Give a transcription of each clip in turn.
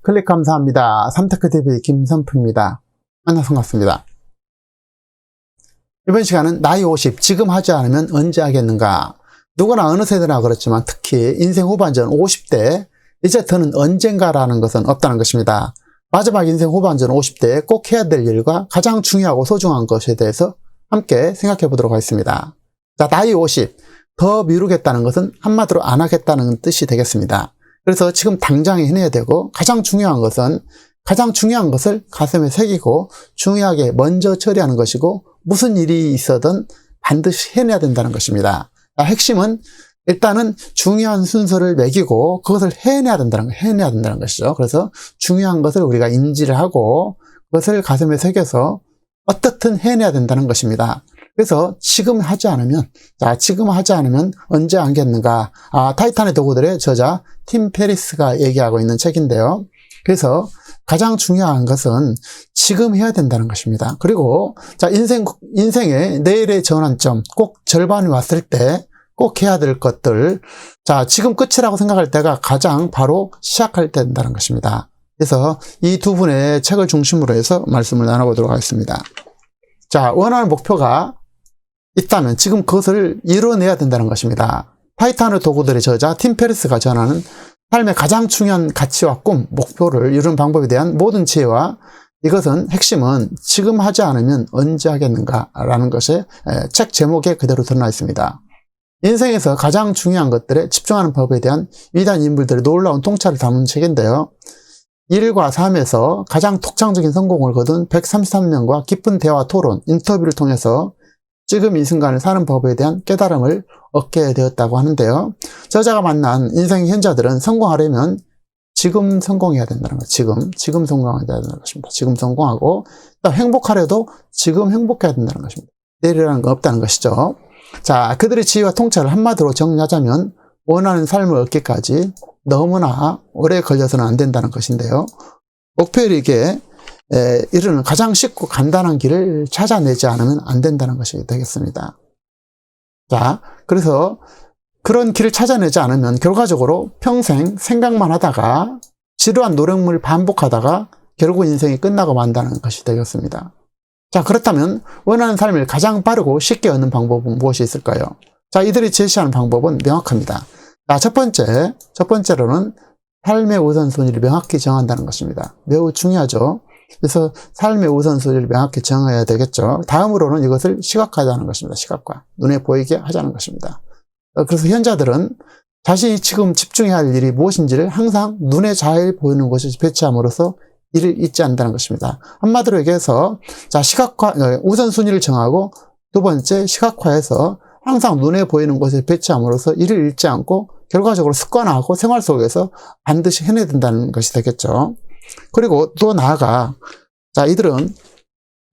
클릭 감사합니다. 삼테크TV 김선프입니다. 만나서 반갑습니다. 이번 시간은 나이 50, 지금 하지 않으면 언제 하겠는가? 누구나 어느 세대나 그렇지만 특히 인생 후반전 50대, 이제 더는 언젠가라는 것은 없다는 것입니다. 마지막 인생 후반전 50대에 꼭 해야 될 일과 가장 중요하고 소중한 것에 대해서 함께 생각해 보도록 하겠습니다. 자, 나이 50, 더 미루겠다는 것은 한마디로 안 하겠다는 뜻이 되겠습니다. 그래서 지금 당장 해내야 되고, 가장 중요한 것은 가장 중요한 것을 가슴에 새기고 중요하게 먼저 처리하는 것이고, 무슨 일이 있어든 반드시 해내야 된다는 것입니다. 핵심은 일단은 중요한 순서를 매기고 그것을 해내야 된다는 것이죠. 그래서 중요한 것을 우리가 인지를 하고 그것을 가슴에 새겨서 어떻든 해내야 된다는 것입니다. 그래서 지금 하지 않으면 언제 하겠는가? 타이탄의 도구들의 저자 팀 페리스가 얘기하고 있는 책인데요. 그래서 가장 중요한 것은 지금 해야 된다는 것입니다. 그리고 자, 인생의 내일의 전환점, 꼭 절반이 왔을 때 꼭 해야 될 것들, 자, 지금 끝이라고 생각할 때가 가장 바로 시작할 때 된다는 것입니다. 그래서 이 두 분의 책을 중심으로 해서 말씀을 나눠보도록 하겠습니다. 자, 원하는 목표가 있다면 지금 그것을 이뤄내야 된다는 것입니다. 타이탄의 도구들의 저자 팀 페리스가 전하는 삶의 가장 중요한 가치와 꿈, 목표를 이루는 방법에 대한 모든 지혜와 이것은 핵심은 지금 하지 않으면 언제 하겠는가 라는 것이 책 제목에 그대로 드러나 있습니다. 인생에서 가장 중요한 것들에 집중하는 법에 대한 위대한 인물들의 놀라운 통찰을 담은 책인데요. 일과 삶에서 가장 독창적인 성공을 거둔 133명과 깊은 대화, 토론, 인터뷰를 통해서 지금 이 순간을 사는 법에 대한 깨달음을 얻게 되었다고 하는데요. 저자가 만난 인생 현자들은 성공하려면 지금 성공해야 된다는 거예요. 지금 성공해야 된다는 것입니다. 지금 성공하고 또 행복하려도 지금 행복해야 된다는 것입니다. 내일이라는 건 없다는 것이죠. 자, 그들의 지혜와 통찰을 한마디로 정리하자면 원하는 삶을 얻기까지 너무나 오래 걸려서는 안 된다는 것인데요. 목표에 이르는 가장 쉽고 간단한 길을 찾아내지 않으면 안 된다는 것이 되겠습니다. 자, 그래서 그런 길을 찾아내지 않으면 결과적으로 평생 생각만 하다가 지루한 노력을 반복하다가 결국 인생이 끝나고 만다는 것이 되겠습니다. 자, 그렇다면 원하는 삶을 가장 빠르고 쉽게 얻는 방법은 무엇이 있을까요? 자, 이들이 제시하는 방법은 명확합니다. 자, 첫 번째로는 삶의 우선순위를 명확히 정한다는 것입니다. 매우 중요하죠. 그래서 삶의 우선순위를 명확히 정해야 되겠죠. 다음으로는 이것을 시각화하자는 것입니다. 시각화. 눈에 보이게 하자는 것입니다. 그래서 현자들은 자신이 지금 집중해야 할 일이 무엇인지를 항상 눈에 잘 보이는 곳에 배치함으로써 이를 잊지 않는다는 것입니다. 한마디로 얘기해서, 자, 우선순위를 정하고 두 번째 시각화해서 항상 눈에 보이는 곳에 배치함으로써 이를 잃지 않고 결과적으로 습관화하고 생활 속에서 반드시 해내야 된다는 것이 되겠죠. 그리고 또 나아가, 자, 이들은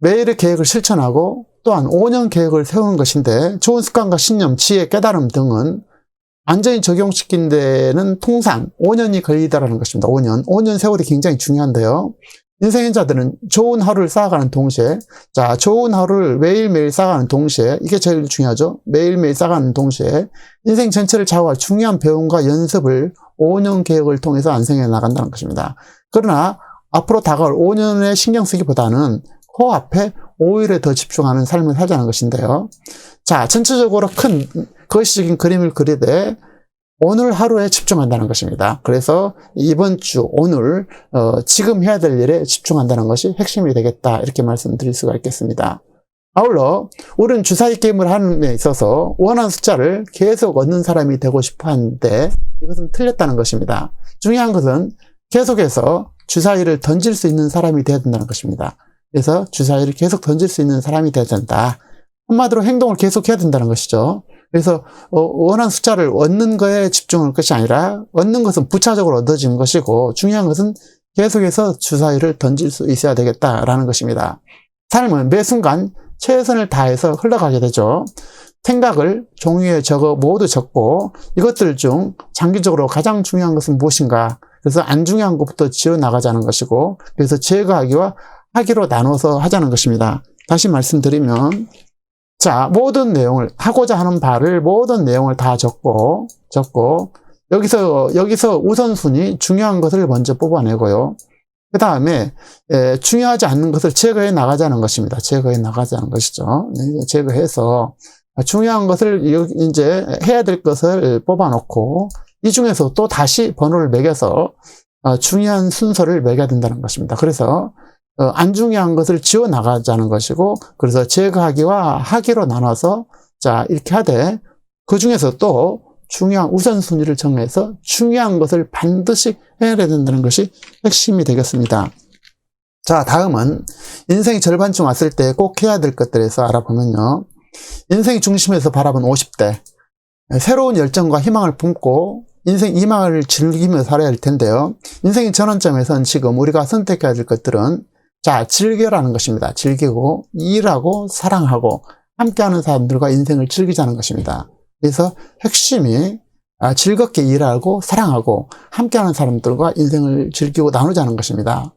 매일의 계획을 실천하고 또한 5년 계획을 세우는 것인데 좋은 습관과 신념, 지혜, 깨달음 등은 완전히 적용시킨 데는 통상 5년이 걸리다라는 것입니다. 5년 세월이 굉장히 중요한데요. 인생인자들은 좋은 하루를 쌓아가는 동시에, 자, 좋은 하루를 매일매일 쌓아가는 동시에, 이게 제일 중요하죠. 매일매일 쌓아가는 동시에 인생 전체를 좌우할 중요한 배움과 연습을 5년 계획을 통해서 완성해 나간다는 것입니다. 그러나 앞으로 다가올 5년에 신경 쓰기보다는 코앞에 5일에 더 집중하는 삶을 살자는 것인데요. 자, 전체적으로 큰 거시적인 그림을 그리되 오늘 하루에 집중한다는 것입니다. 그래서 이번 주 오늘 지금 해야 될 일에 집중한다는 것이 핵심이 되겠다, 이렇게 말씀드릴 수가 있겠습니다. 아울러 우리는 주사위 게임을 하는 데 있어서 원하는 숫자를 계속 얻는 사람이 되고 싶어 하는데 이것은 틀렸다는 것입니다. 중요한 것은 계속해서 주사위를 던질 수 있는 사람이 되어야 된다는 것입니다. 그래서 주사위를 계속 던질 수 있는 사람이 되어야 된다. 한마디로 행동을 계속해야 된다는 것이죠. 그래서 원하는 숫자를 얻는 거에 집중할 것이 아니라 얻는 것은 부차적으로 얻어지는 것이고 중요한 것은 계속해서 주사위를 던질 수 있어야 되겠다라는 것입니다. 삶은 매 순간 최선을 다해서 흘러가게 되죠. 생각을 종이에 모두 적고 이것들 중 장기적으로 가장 중요한 것은 무엇인가, 그래서 안 중요한 것부터 지어나가자는 것이고, 그래서 제거하기와 하기로 나눠서 하자는 것입니다. 다시 말씀드리면, 자, 모든 내용을, 하고자 하는 바를 모든 내용을 다 적고 여기서 우선순위 중요한 것을 먼저 뽑아내고요. 그 다음에 중요하지 않는 것을 제거해 나가자는 것입니다. 제거해 나가자는 것이죠. 제거해서 중요한 것을 이제 해야 될 것을 뽑아놓고 이 중에서 또 다시 번호를 매겨서 중요한 순서를 매겨야 된다는 것입니다. 그래서 안 중요한 것을 지워 나가자는 것이고, 그래서 제거하기와 하기로 나눠서 자 이렇게 하되 그 중에서 또 중요한 우선순위를 정해서 중요한 것을 반드시 해야 된다는 것이 핵심이 되겠습니다. 자, 다음은 인생이 절반쯤 왔을 때 꼭 해야 될 것들에서 알아보면요. 인생의 중심에서 바라본 50대. 새로운 열정과 희망을 품고 인생 희망을 즐기며 살아야 할 텐데요. 인생의 전환점에서는 지금 우리가 선택해야 될 것들은 자, 즐겨라는 것입니다. 즐기고 일하고 사랑하고 함께하는 사람들과 인생을 즐기자는 것입니다. 그래서 핵심이 즐겁게 일하고 사랑하고 함께하는 사람들과 인생을 즐기고 나누자는 것입니다.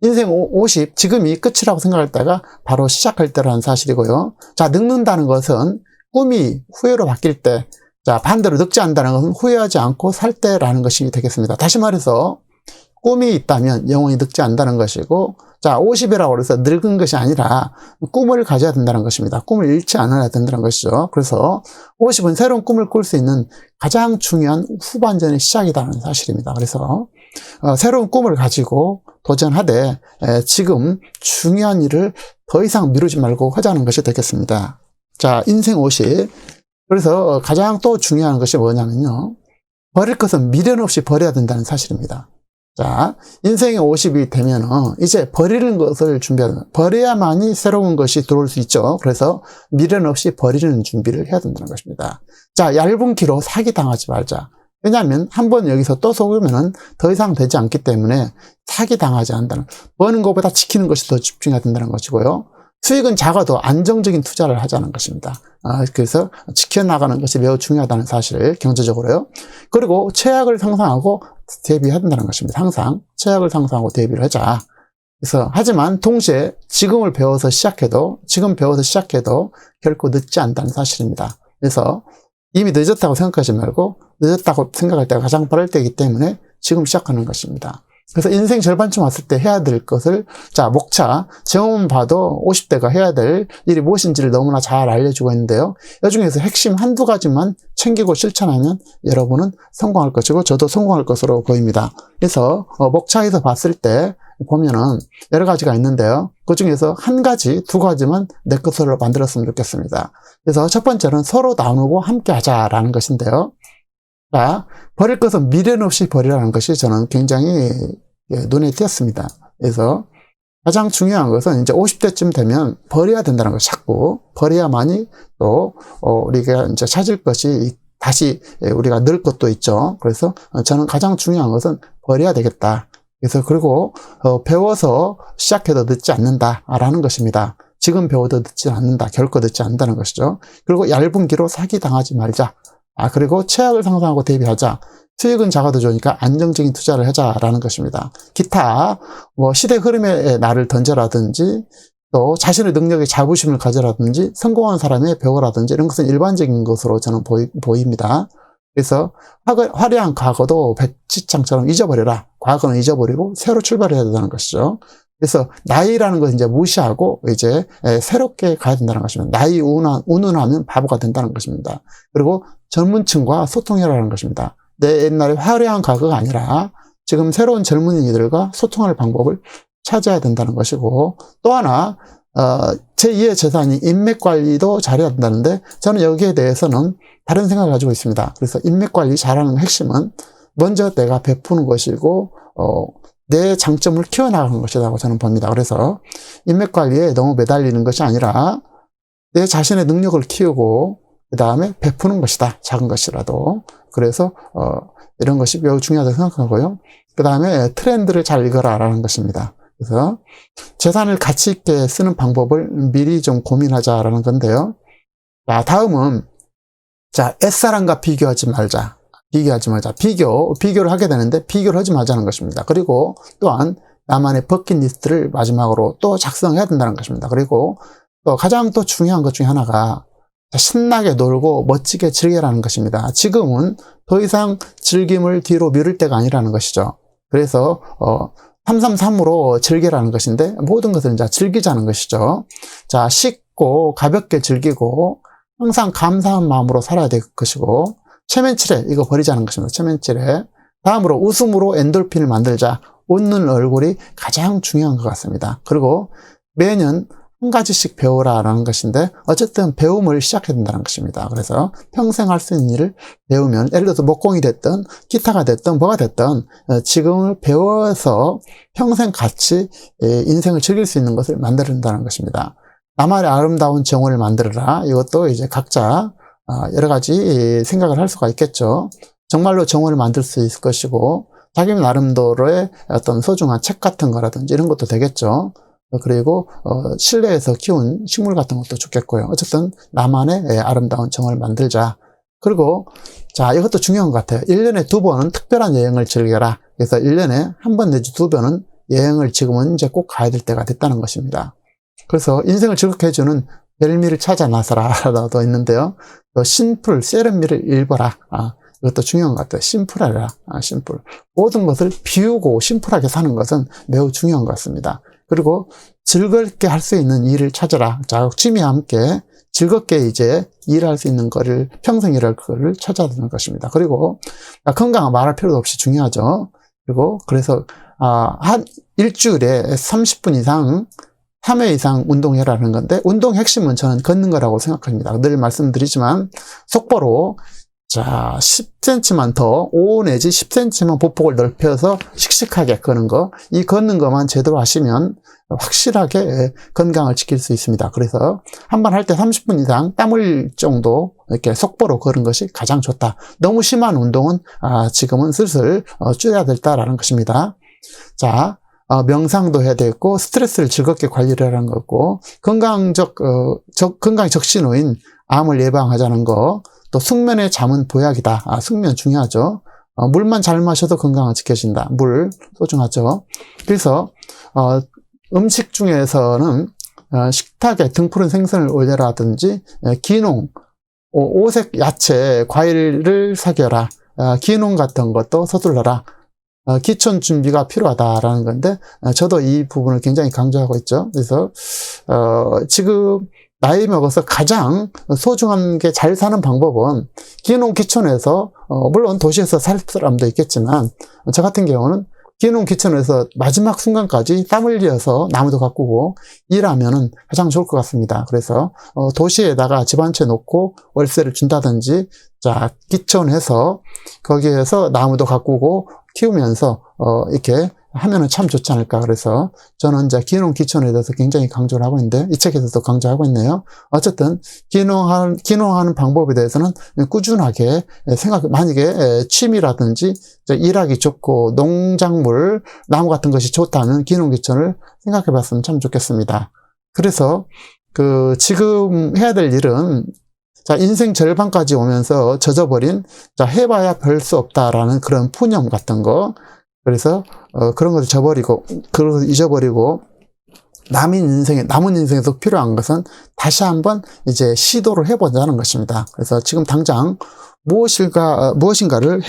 인생 50, 지금이 끝이라고 생각할 때가 바로 시작할 때라는 사실이고요. 자, 늙는다는 것은 꿈이 후회로 바뀔 때, 자, 반대로 늙지 않는다는 것은 후회하지 않고 살 때라는 것이 되겠습니다. 다시 말해서 꿈이 있다면 영원히 늙지 않는다는 것이고, 자, 50이라고 해서 늙은 것이 아니라 꿈을 가져야 된다는 것입니다. 꿈을 잃지 않아야 된다는 것이죠. 그래서 50은 새로운 꿈을 꿀 수 있는 가장 중요한 후반전의 시작이라는 사실입니다. 그래서 새로운 꿈을 가지고 도전하되 지금 중요한 일을 더 이상 미루지 말고 하자는 것이 되겠습니다. 자, 인생 50. 그래서 가장 또 중요한 것이 뭐냐면요. 버릴 것은 미련 없이 버려야 된다는 사실입니다. 자, 인생의 50이 되면은 이제 버리는 것을 준비하는, 버려야만이 새로운 것이 들어올 수 있죠. 그래서 미련 없이 버리는 준비를 해야 된다는 것입니다. 자, 얇은 키로 사기당하지 말자. 왜냐하면 한번 여기서 또 속으면은 더 이상 되지 않기 때문에 사기당하지 않는다는, 버는 것보다 지키는 것이 더 집중해야 된다는 것이고요. 수익은 작아도 안정적인 투자를 하자는 것입니다. 그래서 지켜나가는 것이 매우 중요하다는 사실, 경제적으로요. 그리고 최악을 상상하고 대비해야 된다는 것입니다. 항상 최악을 상상하고 대비를 하자. 그래서 하지만 동시에 지금 배워서 시작해도 결코 늦지 않다는 사실입니다. 그래서 이미 늦었다고 생각하지 말고 늦었다고 생각할 때가 가장 빠를 때이기 때문에 지금 시작하는 것입니다. 그래서 인생 절반쯤 왔을 때 해야 될 것을, 자, 목차, 제목만 봐도 50대가 해야 될 일이 무엇인지를 너무나 잘 알려주고 있는데요. 이 중에서 핵심 한두 가지만 챙기고 실천하면 여러분은 성공할 것이고 저도 성공할 것으로 보입니다. 그래서 목차에서 봤을 때 보면은 여러 가지가 있는데요. 그 중에서 한 가지, 두 가지만 내 것으로 만들었으면 좋겠습니다. 그래서 첫 번째는 서로 나누고 함께 하자라는 것인데요. 자, 버릴 것은 미련 없이 버리라는 것이 저는 굉장히 눈에 띄었습니다. 그래서 가장 중요한 것은 이제 50대쯤 되면 버려야 된다는 것, 자꾸 버려야만이 또 우리가 이제 찾을 것이 다시 우리가 늘 것도 있죠. 그래서 저는 가장 중요한 것은 버려야 되겠다. 그래서 그리고 배워서 시작해도 늦지 않는다라는 것입니다. 지금 배워도 늦지 않는다, 결코 늦지 않는다는 것이죠. 그리고 얇은 기로 사기당하지 말자. 그리고 최악을 상상하고 대비하자. 수익은 작아도 좋으니까 안정적인 투자를 하자라는 것입니다. 기타 시대 흐름에 나를 던져라든지 또 자신의 능력에 자부심을 가져라든지 성공한 사람의 배우라든지 이런 것은 일반적인 것으로 저는 보입니다. 그래서 화려한 과거도 백지장처럼 잊어버려라. 과거는 잊어버리고 새로 출발해야 된다는 것이죠. 그래서 나이라는 것을 이제 무시하고 이제 새롭게 가야 된다는 것입니다. 나이 운운하면 바보가 된다는 것입니다. 그리고 젊은 층과 소통해라는 것입니다. 내 옛날에 화려한 과거가 아니라 지금 새로운 젊은이들과 소통할 방법을 찾아야 된다는 것이고, 또 하나 제2의 재산이 인맥 관리도 잘해야 된다는데 저는 여기에 대해서는 다른 생각을 가지고 있습니다. 그래서 인맥 관리 잘하는 핵심은 먼저 내가 베푸는 것이고 내 장점을 키워나가는 것이라고 저는 봅니다. 그래서 인맥 관리에 너무 매달리는 것이 아니라 내 자신의 능력을 키우고 그 다음에 베푸는 것이다. 작은 것이라도. 그래서 이런 것이 매우 중요하다고 생각하고요. 그 다음에 트렌드를 잘 읽어라라는 것입니다. 그래서 재산을 가치 있게 쓰는 방법을 미리 좀 고민하자라는 건데요. 자, 다음은 옛사람과 비교하지 말자. 비교를 하게 되는데 비교를 하지 말자는 것입니다. 그리고 또한 나만의 버킷리스트를 마지막으로 또 작성해야 된다는 것입니다. 그리고 또 가장 또 중요한 것 중에 하나가 신나게 놀고 멋지게 즐겨라는 것입니다. 지금은 더 이상 즐김을 뒤로 미룰 때가 아니라는 것이죠. 그래서 333으로 즐기라는 것인데 모든 것을 이제 즐기자는 것이죠. 자, 쉽고 가볍게 즐기고 항상 감사한 마음으로 살아야 될 것이고 체면치레 이거 버리자는 것입니다. 체면치레. 다음으로 웃음으로 엔돌핀을 만들자. 웃는 얼굴이 가장 중요한 것 같습니다. 그리고 매년 한 가지씩 배우라라는 것인데 어쨌든 배움을 시작해야 된다는 것입니다. 그래서 평생 할 수 있는 일을 배우면 예를 들어서 목공이 됐든 기타가 됐든 뭐가 됐든 지금을 배워서 평생 같이 인생을 즐길 수 있는 것을 만들어낸다는 것입니다. 나만의 아름다운 정원을 만들어라. 이것도 이제 각자 여러 가지 생각을 할 수가 있겠죠. 정말로 정원을 만들 수 있을 것이고 자기 나름대로의 어떤 소중한 책 같은 거라든지 이런 것도 되겠죠. 그리고 실내에서 키운 식물 같은 것도 좋겠고요. 어쨌든 나만의 아름다운 정원을 만들자. 그리고 자, 이것도 중요한 것 같아요. 1년에 2번은 특별한 여행을 즐겨라. 그래서 1년에 한 번 내지 2번은 여행을 지금은 이제 꼭 가야 될 때가 됐다는 것입니다. 그래서 인생을 즐겁게 해주는 별미를 찾아 나서라도 있는데요. 심플, 세련미를 일궈라. 이것도 중요한 것 같아요. 심플하라. 심플. 모든 것을 비우고 심플하게 사는 것은 매우 중요한 것 같습니다. 그리고 즐겁게 할 수 있는 일을 찾아라. 자, 취미와 함께 즐겁게 이제 일할 수 있는 거를, 평생 일할 거를 찾아야 되는 것입니다. 그리고 건강은 말할 필요도 없이 중요하죠. 그리고 그래서 한 일주일에 30분 이상 3회 이상 운동해라는 건데 운동의 핵심은 저는 걷는 거라고 생각합니다. 늘 말씀드리지만 속보로 자, 10cm만 더, 5 내지 10cm만 보폭을 넓혀서 씩씩하게 걷는 거. 이 걷는 것만 제대로 하시면 확실하게 건강을 지킬 수 있습니다. 그래서 한 번 할 때 30분 이상 땀 흘릴 정도 이렇게 속보로 걸은 것이 가장 좋다. 너무 심한 운동은 지금은 슬슬 줄여야 된다라는 것입니다. 자, 명상도 해야 되고 스트레스를 즐겁게 관리를 하는 거고 건강이 적신호인 암을 예방하자는 거. 또 숙면의 잠은 보약이다. 숙면 중요하죠. 물만 잘 마셔도 건강을 지켜진다. 물 소중하죠. 그래서 음식 중에서는 식탁에 등푸른 생선을 올려라든지 기농, 오색 야채, 과일을 사겨라. 기농 같은 것도 서둘러라. 기촌 준비가 필요하다라는 건데 저도 이 부분을 굉장히 강조하고 있죠. 그래서 지금 나이 먹어서 가장 소중한 게 잘 사는 방법은 기농 기촌에서 물론 도시에서 살 사람도 있겠지만 저 같은 경우는 기농 기촌에서 마지막 순간까지 땀 흘려서 나무도 가꾸고 일하면은 가장 좋을 것 같습니다. 그래서 도시에다가 집 한 채 놓고 월세를 준다든지 자 기촌해서 거기에서 나무도 가꾸고 키우면서 이렇게 하면은 참 좋지 않을까. 그래서 저는 이제 기농 기촌에 대해서 굉장히 강조를 하고 있는데 이 책에서도 강조하고 있네요. 어쨌든 기농하는 방법에 대해서는 꾸준하게 만약에 취미라든지 일하기 좋고 농작물 나무 같은 것이 좋다면 기농 기촌을 생각해 봤으면 참 좋겠습니다. 그래서 지금 해야 될 일은 자, 인생 절반까지 오면서 젖어버린 해봐야 별 수 없다라는 그런 푸념 같은 거. 그래서 그런 것을 잊어버리고 남은 인생에서 필요한 것은 다시 한번 이제 시도를 해보자는 것입니다. 그래서 지금 당장 무엇인가를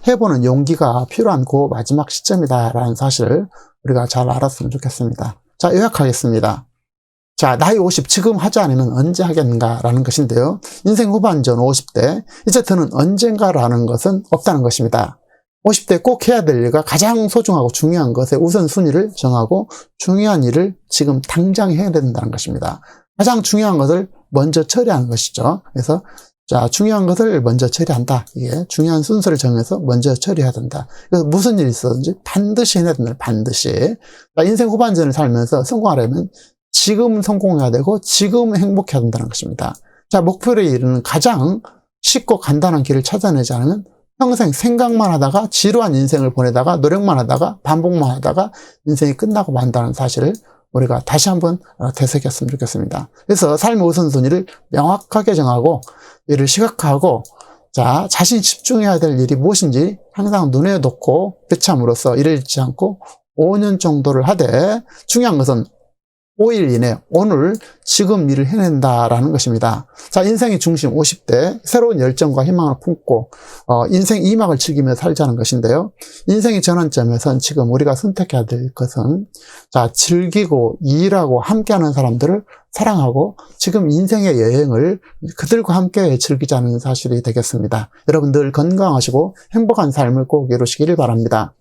해보는 용기가 필요한 그 마지막 시점이다라는 사실을 우리가 잘 알았으면 좋겠습니다. 자, 요약하겠습니다. 자, 나이 50 지금 하지 않으면 언제 하겠는가라는 것인데요. 인생 후반전 50대 이제 저는 언젠가라는 것은 없다는 것입니다. 50대 꼭 해야 될 일과 가장 소중하고 중요한 것의 우선순위를 정하고 중요한 일을 지금 당장 해야 된다는 것입니다. 가장 중요한 것을 먼저 처리하는 것이죠. 그래서 자, 중요한 것을 먼저 처리한다. 이게 중요한 순서를 정해서 먼저 처리해야 된다. 그래서 무슨 일이 있었든지 반드시 해야 된다. 반드시. 자, 인생 후반전을 살면서 성공하려면 지금 성공해야 되고 지금 행복해야 된다는 것입니다. 자, 목표를 이루는 가장 쉽고 간단한 길을 찾아내지 않으면 평생 생각만 하다가 지루한 인생을 보내다가 노력만 하다가 반복만 하다가 인생이 끝나고 만다는 사실을 우리가 다시 한번 되새겼으면 좋겠습니다. 그래서 삶의 우선순위를 명확하게 정하고 이를 시각화하고 자, 자신이 집중해야 될 일이 무엇인지 항상 눈에 놓고 배참으로써 일을 잃지 않고 5년 정도를 하되 중요한 것은 5일 이내, 오늘, 지금 일을 해낸다라는 것입니다. 자, 인생의 중심 50대, 새로운 열정과 희망을 품고, 인생 2막을 즐기며 살자는 것인데요. 인생의 전환점에선 지금 우리가 선택해야 될 것은, 자, 즐기고, 일하고, 함께하는 사람들을 사랑하고, 지금 인생의 여행을 그들과 함께 즐기자는 사실이 되겠습니다. 여러분 늘 건강하시고 행복한 삶을 꼭 이루시기를 바랍니다.